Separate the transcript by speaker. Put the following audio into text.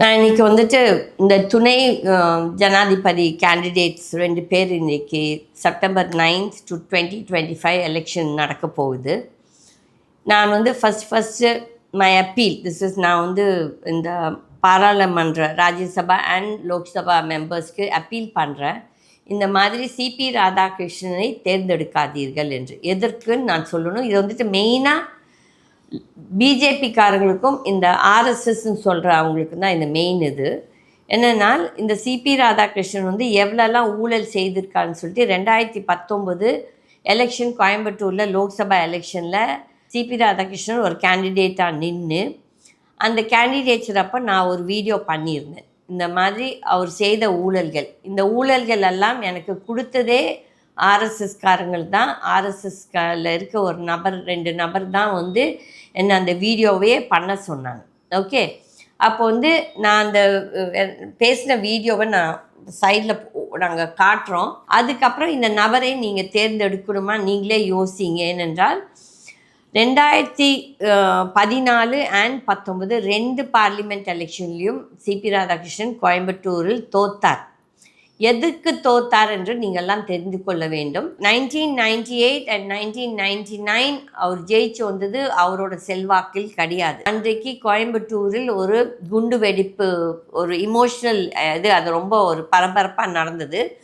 Speaker 1: நான் இன்னைக்கு வந்துட்டு இந்த துணை ஜனாதிபதி கேண்டிடேட்ஸ் 2 பேர் இன்னைக்கு செப்டம்பர் 9th to 2025 எலெக்ஷன் நடக்க போகுது. நான் வந்து ஃபஸ்ட்டு மை அப்பீல் நான் வந்து இந்த பாராளுமன்ற ராஜ்யசபா அண்ட் லோக்சபா மெம்பர்ஸ்க்கு அப்பீல் பண்ணுறேன். இந்த மாதிரி சிபி ராதாகிருஷ்ணனை தேர்ந்தெடுக்காதீர்கள் என்று. எதற்குன்னு நான் சொல்லணும். இது வந்துட்டு மெயினாக பிஜேபிக்காரங்களுக்கும் இந்த ஆர்எஸ்எஸ்ன்னு சொல்கிற அவங்களுக்கு தான் இந்த மெயின் இது. என்னென்னால் இந்த சிபி ராதாகிருஷ்ணன் வந்து எவ்வளோலாம் ஊழல் செய்திருக்கான்னு சொல்லிட்டு 2019 எலெக்ஷன் கோயம்புத்தூரில் லோக்சபா எலெக்ஷனில் சிபி ராதாகிருஷ்ணன் ஒரு கேண்டிடேட்டாக நின்று அந்த கேண்டிடேட்ஸர் அப்போ நான் ஒரு வீடியோ பண்ணியிருந்தேன். இந்த மாதிரி அவர் செய்த ஊழல்கள், இந்த ஊழல்கள் எல்லாம் எனக்கு கொடுத்ததே ஆர்எஸ்எஸ்காரங்கள் தான். ஆர்எஸ்எஸ்ல இருக்க ஒரு நபர் 2 நபர் தான் வந்து என்ன அந்த வீடியோவே பண்ண சொன்னாங்க. ஓகே, அப்போ வந்து நான் அந்த பேசின வீடியோவை நான் சைடில் நாங்கள் காட்டுறோம். அதுக்கப்புறம் இந்த நபரை நீங்கள் தேர்ந்தெடுக்கணுமா நீங்களே யோசிங்க. ஏனென்றால் 2014 and 19 2 பார்லிமெண்ட் எலெக்ஷன்லேயும் சிபி ராதாகிருஷ்ணன் கோயம்புத்தூரில் தோத்தார். எதுக்கு தோத்தார் என்று நீங்கள்லாம் தெரிந்து கொள்ள வேண்டும். 1998 and 1999 அவர் ஜெயிச்சு வந்தது அவரோட செல்வாக்கில் கிடையாது. அன்றைக்கு கோயம்புத்தூரில் ஒரு குண்டு வெடிப்பு, ஒரு இமோஷனல் அது ரொம்ப ஒரு பரபரப்பாக நடந்தது.